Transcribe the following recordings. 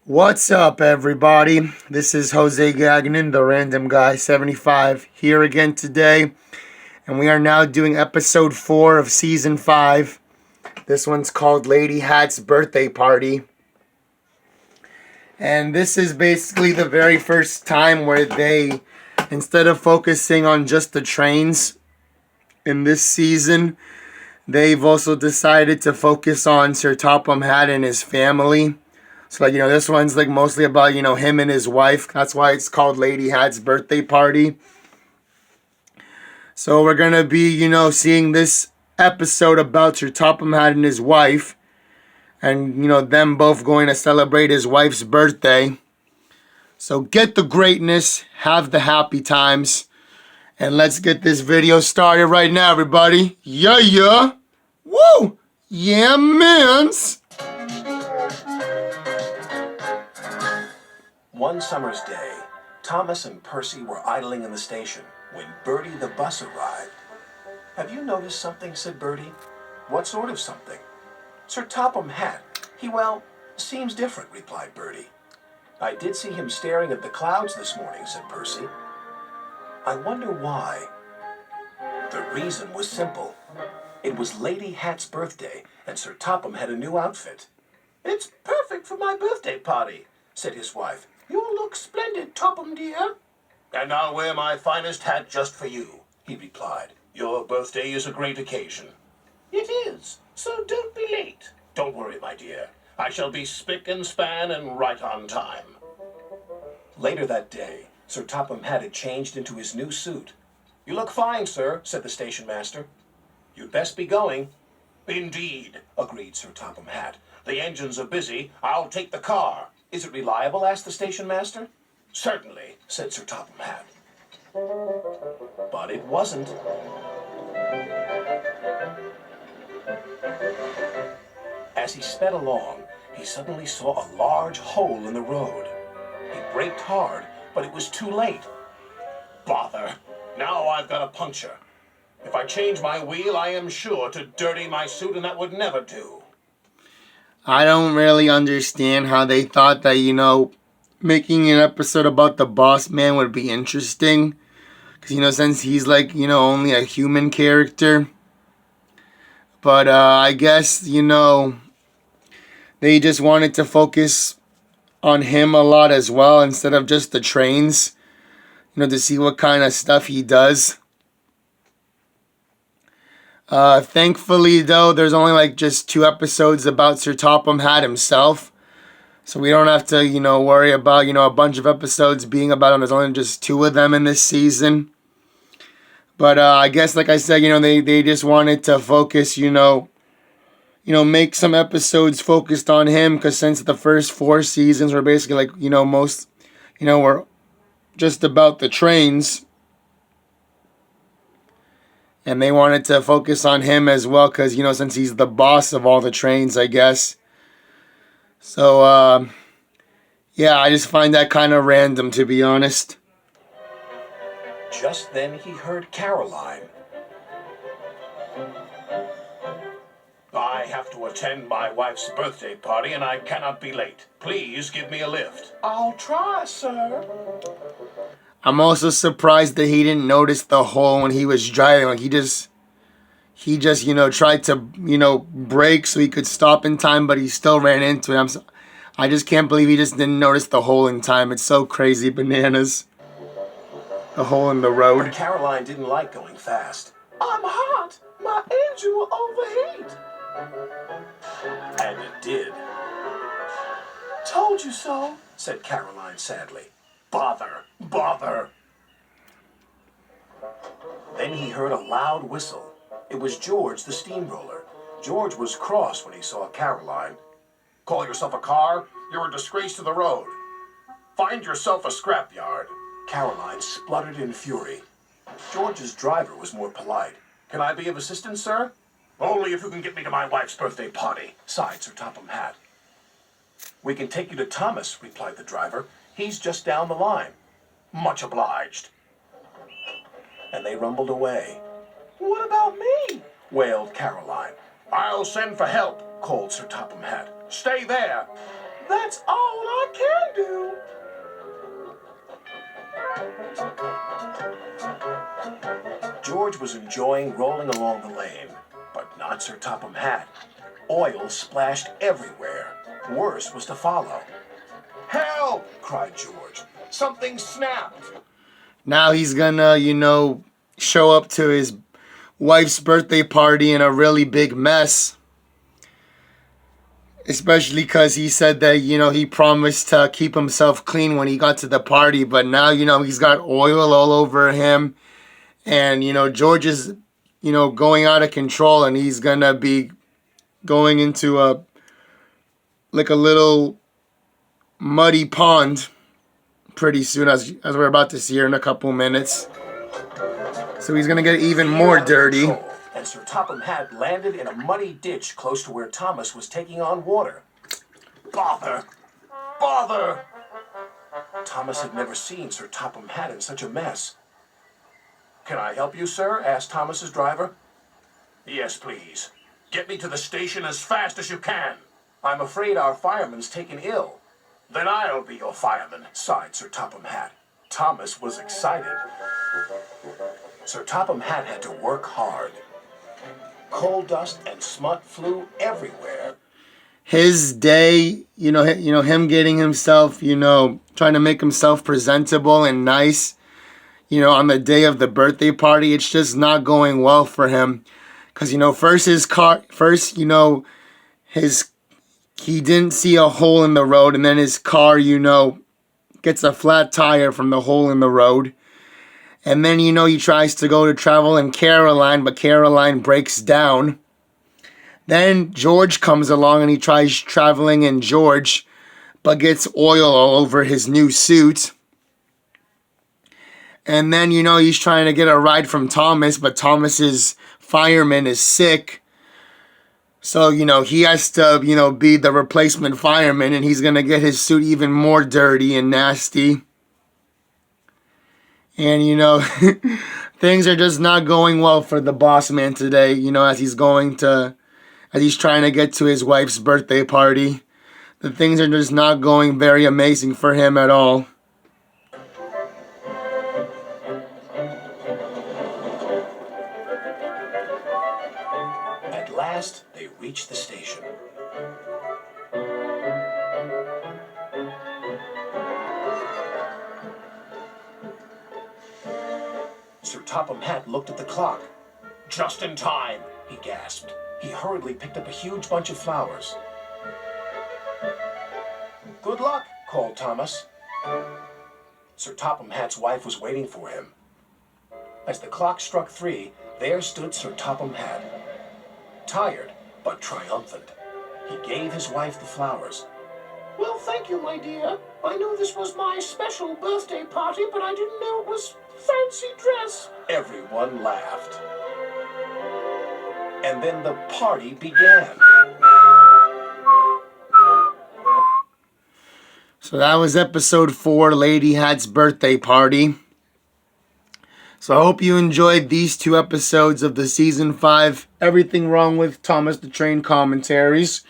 What's up, everybody? This is Jose Gagnon, the Random Guy 75, here again today, and we are now doing episode 4 of season 5. This one's called Lady Hatt's Birthday Party, and this is basically the very first time where they, instead of focusing on just the trains in this season, they've also decided to focus on Sir Topham Hatt and his family. So, this one's, mostly about, him and his wife. That's why it's called Lady Hatt's Birthday Party. So, we're going to be, seeing this episode about Sir Topham Hatt and his wife. And, them both going to celebrate his wife's birthday. So, get the greatness, have the happy times. And let's get this video started right now, everybody. Yeah. Woo! Yeah, mans! One summer's day, Thomas and Percy were idling in the station when Bertie the bus arrived. "Have you noticed something?" said Bertie. "What sort of something?" "Sir Topham Hatt. He seems different," replied Bertie. "I did see him staring at the clouds this morning," said Percy. "I wonder why." The reason was simple. It was Lady Hatt's birthday, and Sir Topham had a new outfit. "It's perfect for my birthday party," said his wife. "You look splendid, Topham, dear." "And I'll wear my finest hat just for you," he replied. "Your birthday is a great occasion." "It is, so don't be late." "Don't worry, my dear. I shall be spick and span and right on time." Later that day, Sir Topham Hatt had changed into his new suit. "You look fine, sir," said the station master. "You'd best be going." "Indeed," agreed Sir Topham Hatt. "The engines are busy. I'll take the car." "Is it reliable?" asked the station master. "Certainly," said Sir Topham Hatt. But it wasn't. As he sped along, he suddenly saw a large hole in the road. He braked hard, but it was too late. "Bother! Now I've got a puncture. If I change my wheel, I am sure to dirty my suit, and that would never do." I don't really understand how they thought that, making an episode about the boss man would be interesting. Because, since he's only a human character. But I guess, they just wanted to focus on him a lot as well instead of just the trains. To see what kind of stuff he does. Thankfully, though, there's only just 2 episodes about Sir Topham Hatt himself. So we don't have to, worry about, a bunch of episodes being about him. There's only just 2 of them in this season. But I guess, like I said, they just wanted to focus, make some episodes focused on him. Because since the first 4 seasons were basically most, were just about the trains. And they wanted to focus on him as well because, since he's the boss of all the trains, I guess. So, yeah, I just find that kind of random, to be honest. Just then he heard Caroline. "I have to attend my wife's birthday party and I cannot be late. Please give me a lift." "I'll try, sir." I'm also surprised that he didn't notice the hole when he was driving. He just, tried to, brake so he could stop in time, but he still ran into it. I just can't believe he just didn't notice the hole in time. It's so crazy bananas. The hole in the road. But Caroline didn't like going fast. "I'm hot. My engine will overheat." And it did. "Told you so," said Caroline sadly. Bother. Then he heard a loud whistle. It was George the steamroller. George was cross when he saw Caroline. "Call yourself a car? You're a disgrace to the road. Find yourself a scrapyard." Caroline spluttered in fury. George's driver was more polite. "Can I be of assistance, sir?" "Only if you can get me to my wife's birthday party," sighed Sir Topham Hatt. "We can take you to Thomas," replied the driver. "He's just down the line." "Much obliged." And they rumbled away. "What about me?" wailed Caroline. "I'll send for help," called Sir Topham Hatt. "Stay there." That's all I can do. George was enjoying rolling along the lane, but not Sir Topham Hatt. Oil splashed everywhere. Worse was to follow. "Help!" cried George. "Something snapped." Now he's gonna, show up to his wife's birthday party in a really big mess. Especially because he said that, he promised to keep himself clean when he got to the party. But now, he's got oil all over him. And, George is, going out of control. And he's going to be going into a little muddy pond pretty soon, as we're about to see here in a couple minutes. So he's going to get even more dirty. And Sir Topham Hatt landed in a muddy ditch close to where Thomas was taking on water. Bother! Bother! Thomas had never seen Sir Topham Hatt in such a mess. "Can I help you, sir?" asked Thomas's driver. "Yes, please. Get me to the station as fast as you can." "I'm afraid our fireman's taken ill." "Then I'll be your fireman," sighed Sir Topham Hatt. Thomas was excited. Sir Topham Hatt had to work hard. Coal dust and smut flew everywhere. His day, him getting himself, trying to make himself presentable and nice, on the day of the birthday party, it's just not going well for him. Because, he didn't see a hole in the road, and then his car, gets a flat tire from the hole in the road. And then, he tries to go to travel in Caroline, but Caroline breaks down. Then George comes along and he tries traveling in George, but gets oil all over his new suit. And then, he's trying to get a ride from Thomas, but Thomas's fireman is sick. So, he has to, be the replacement fireman, and he's going to get his suit even more dirty and nasty. And, things are just not going well for the boss man today, as he's trying to get to his wife's birthday party. The things are just not going very amazing for him at all. At last, they reached the station. Sir Topham Hatt looked at the clock. "Just in time," he gasped. He hurriedly picked up a huge bunch of flowers. "Good luck," called Thomas. Sir Topham Hatt's wife was waiting for him. As the clock struck 3, there stood Sir Topham Hatt. Tired, but triumphant. He gave his wife the flowers. "Well, thank you, my dear. I knew this was my special birthday party, but I didn't know it was fancy dress." Everyone laughed. And then the party began. So that was episode 4, Lady Hatt's birthday party. So I hope you enjoyed these 2 episodes of the season 5 Everything Wrong with Thomas the Train commentaries.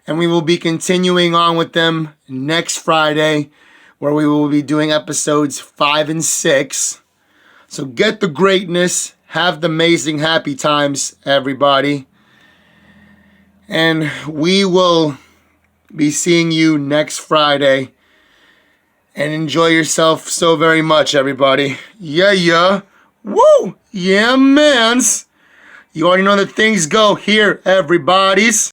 And we will be continuing on with them next Friday, where we will be doing episodes 5 and 6. So get the greatness, have the amazing happy times, everybody. And we will be seeing you next Friday. And enjoy yourself so very much, everybody. Yeah. Woo! Yeah, mans. You already know that things go here, everybody's.